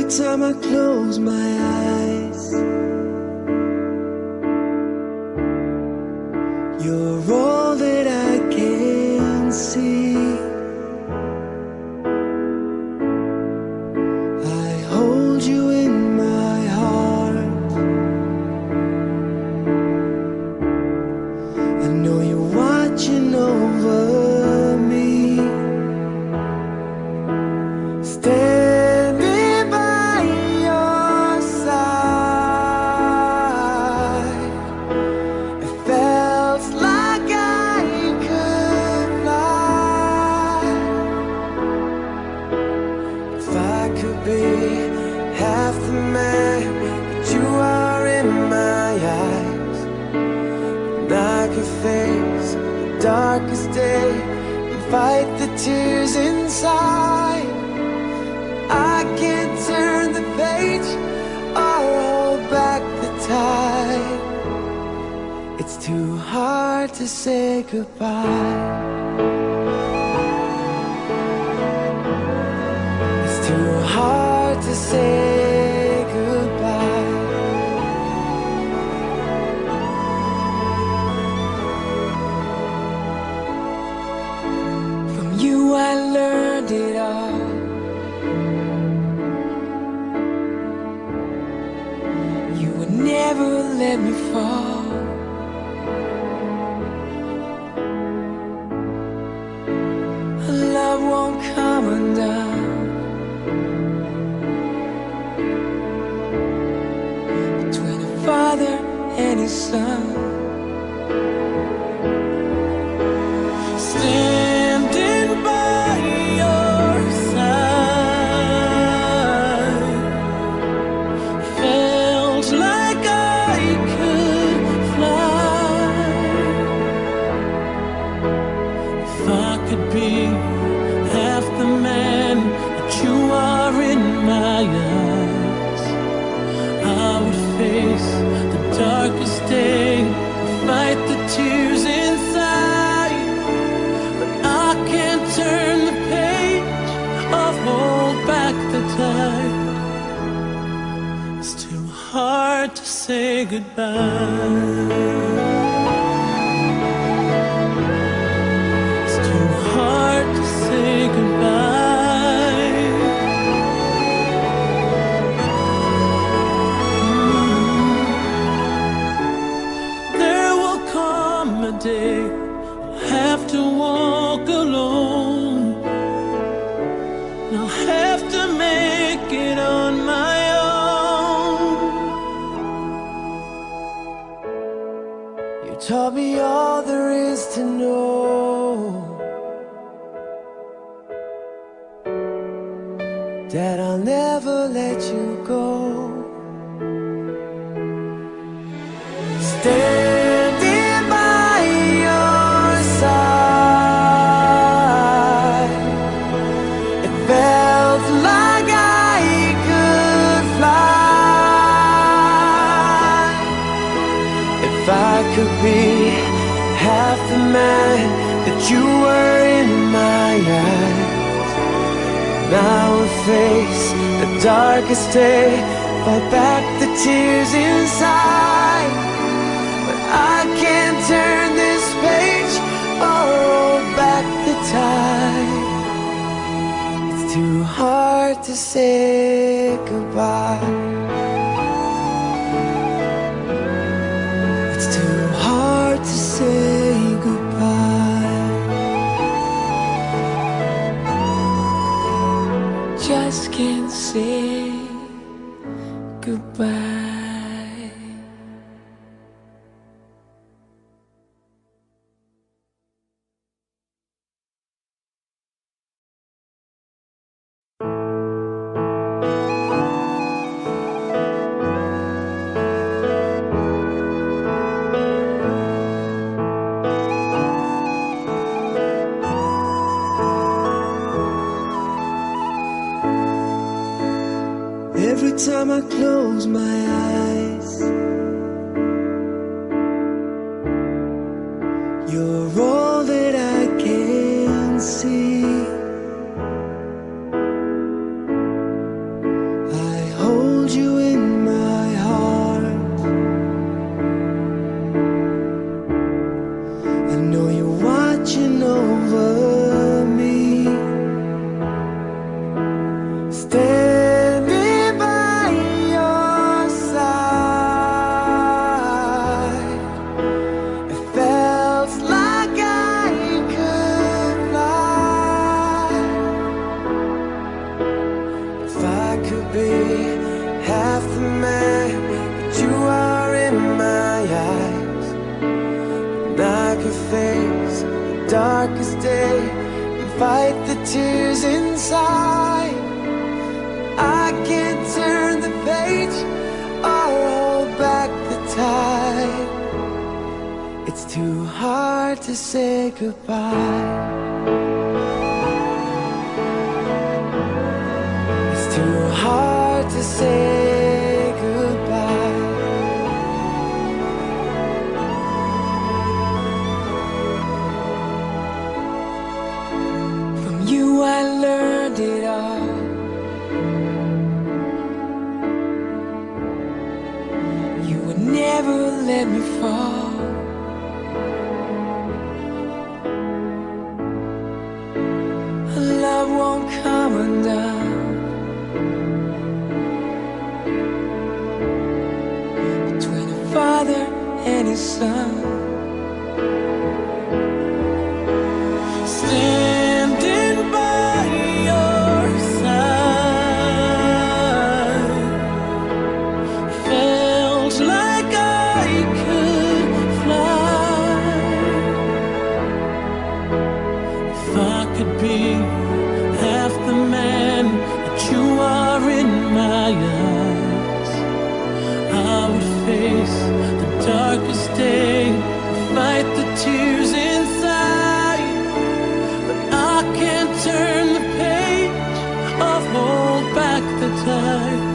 time I close my eyes, you're all that I can see. I hold you in my heart. I know you're watching over me. Standing by your side, it felt like I could fly. If I could be half the man that you are in my eyes, and I could face the darkest day and fight the tears inside. I can't turn the page or hold back the tide. It's too hard to say goodbye. It's too hard to say goodbye. From you I learned it all. You would never let me fall. Love won't come undone between a father and his son. Standing by your side, felt like I could fly. If I could be half the man that you are in my eyes, I would face the darkest day, fight the tears inside. But I can't turn the page or hold back the tide. It's too hard to say goodbye. It's too hard to say goodbye. There will come a day I'll have to walk alone. I'll have to make it on my own. You taught me all there is to know, that I'll never let you go. Standing by your side, it felt like I could fly. If I could be half the man that you were in my eyes, and I would face the darkest day, fight back the tears inside. But I can't turn this page or hold back the tide. It's too hard to say goodbye. It's too hard to say goodbye. Just can't say goodbye. Every time I close my eyes, you're all that I can see. I tears inside. I can't turn the page or hold back the tide. It's too hard to say goodbye. It's too hard to say goodbye. From you I learned it all. You would never let me fall. Love won't come undone between a father and his son. Standing by your side, felt like I could fly. If I could be half the man that you are in my eyes, I would face the darkest day, fight the tears inside. But I can't turn the page or hold back the tide.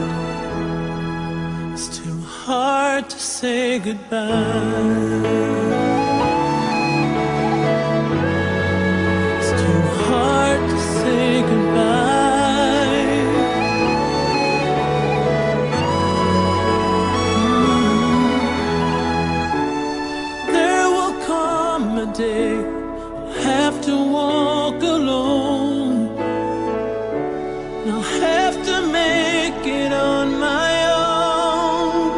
It's too hard to say goodbye. Hard to say goodbye. There will come a day I'll have to walk alone. I'll have to make it on my own.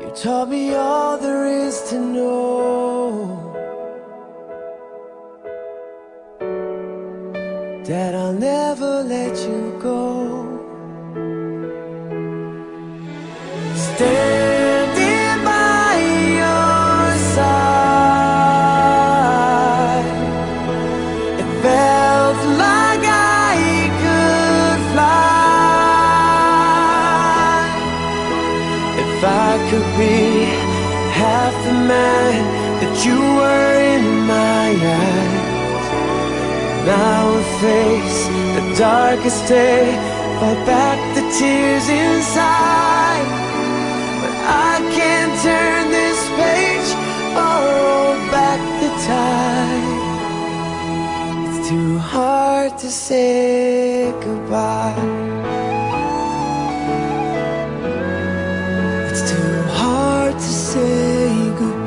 You taught me all there is to know, that I'll never let you go. Standing by your side, it felt like I could fly. If I could be half the man that you were in my eyes, now I face the darkest day, fight back the tears inside. But I can't turn this page or roll back the tide. It's too hard to say goodbye. It's too hard to say goodbye.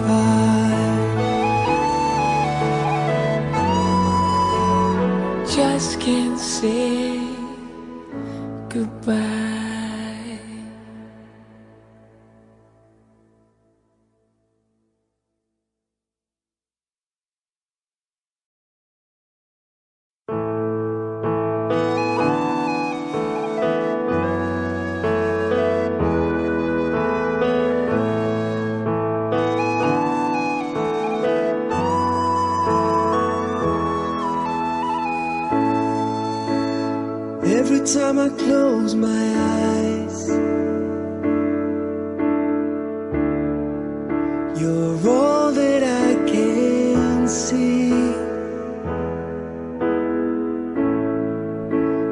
Just can't say goodbye. Every time I close my eyes, you're all that I can see.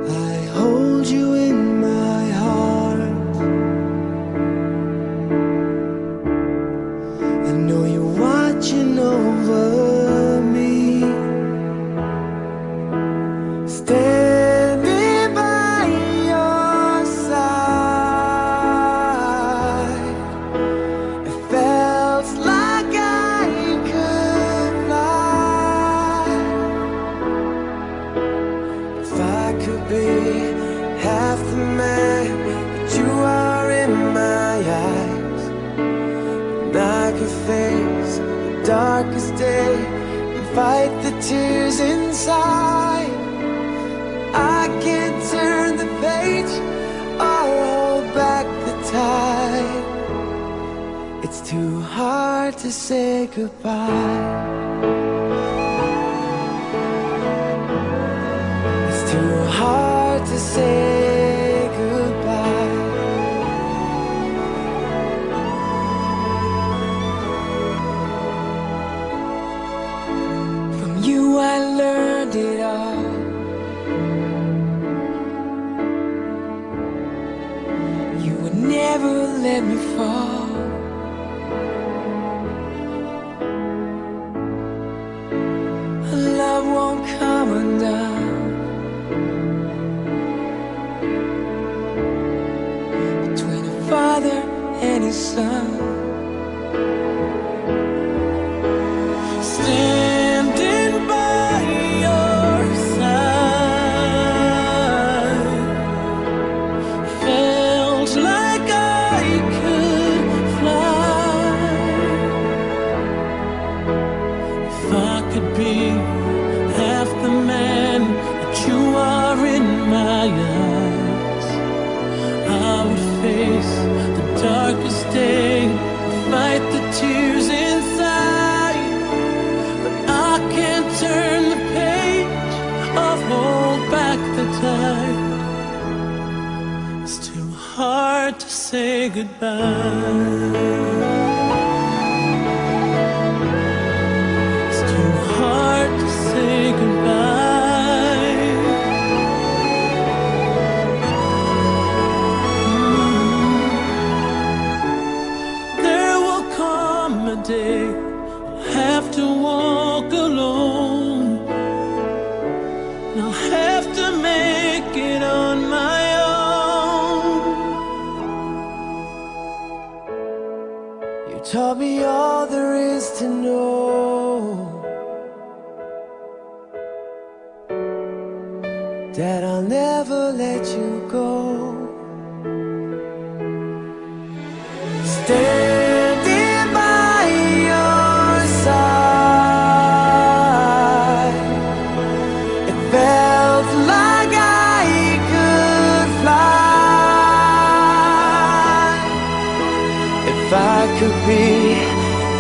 I hold you in my heart. I know you're watching over me. Standing by your side, it felt like I could fly. If I could be half the man that you are in my eyes, and I could face the darkest day and fight the tears inside. I can't turn the page or hold back the tide. It's too hard to say goodbye. learned it all. You would never let me fall. Love won't come undone. Between a father and his son, standing by your side, felt like I could fly. If I could be half the man that you are in my eyes, I would face the darkest day, fight the tears inside. But I can't turn the page or hold back the tide. It's too hard to say goodbye. It's too hard to say goodbye. There will come a day I'll have to walk alone, and I'll have to make it on my own. You taught me all there is to know, that I'll never let you go. Standing by your side, it felt like I could fly. If I could be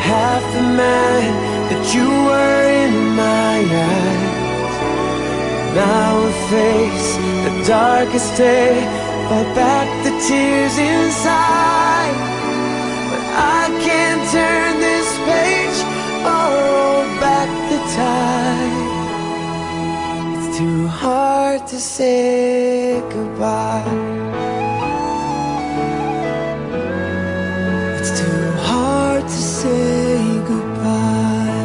half the man that you were in my eyes, and I would face the darkest day, fight back the tears inside. But I can't turn this page or hold back the tide. It's too hard to say goodbye. It's too hard to say goodbye.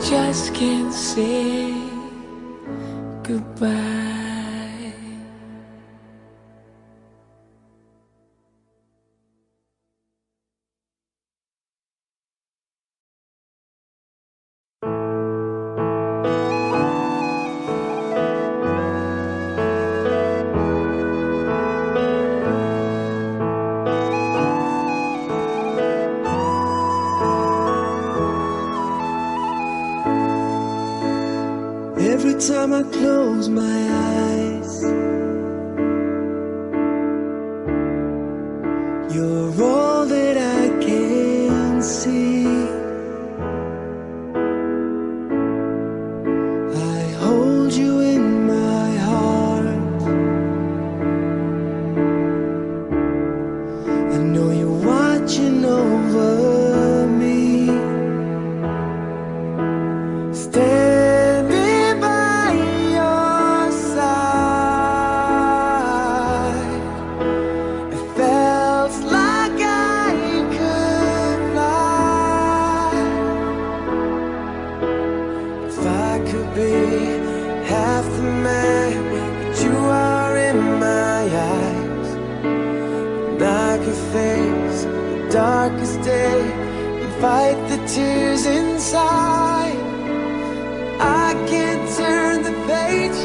Just can't say goodbye. Every time I close my eyes, you're all that I can see. I hold you in my heart. I know you're watching over me. Standing by your side, it felt like I could fly. If I could be half the man that you are in my eyes, and I could face the darkest day and fight the tears inside. I can't turn the page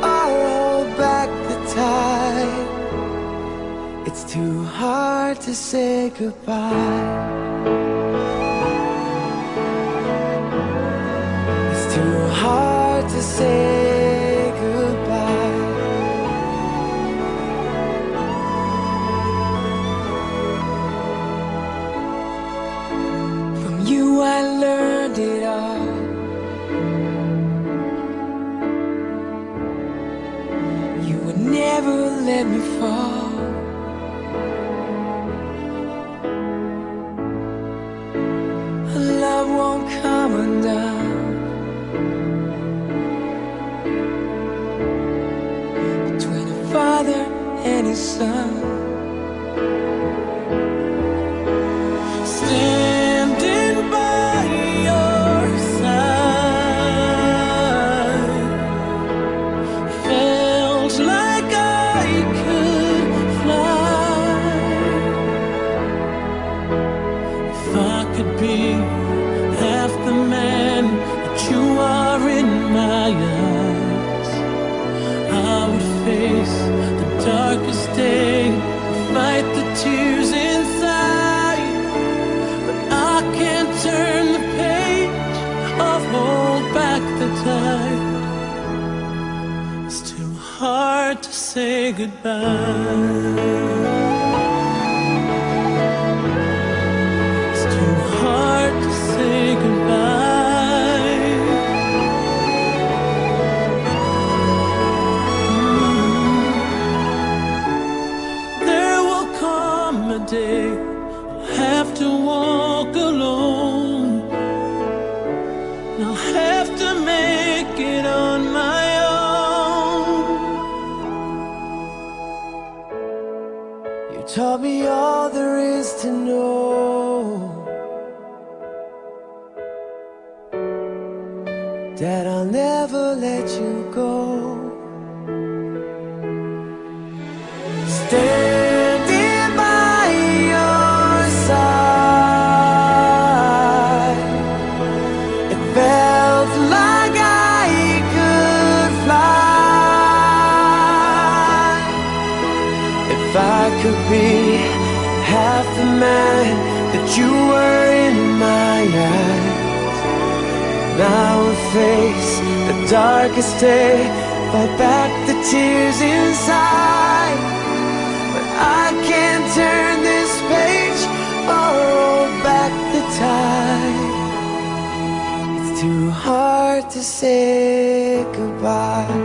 or hold back the tide. It's too hard to say goodbye. It's too hard to say goodbye. From you I learned it all. You would never let me fall. Love won't come undone between a father and his son. Standing by your side, felt like I could fly. If I could be half the man that you are in my eyes, I would face the darkest day, fight the tears inside. But I can't turn the page or hold back the tide. It's too hard to say goodbye. It's too hard to say goodbye. There will come a day I'll have to walk alone. I'll have to make it on my own. You taught me all there is to know, that I'll never let you go. Standing by your side, it felt like I could fly. If I could be half the man that you were in my eyes, now I face the darkest day, fight back the tears inside. But I can't turn this page or roll back the tide. It's too hard to say goodbye.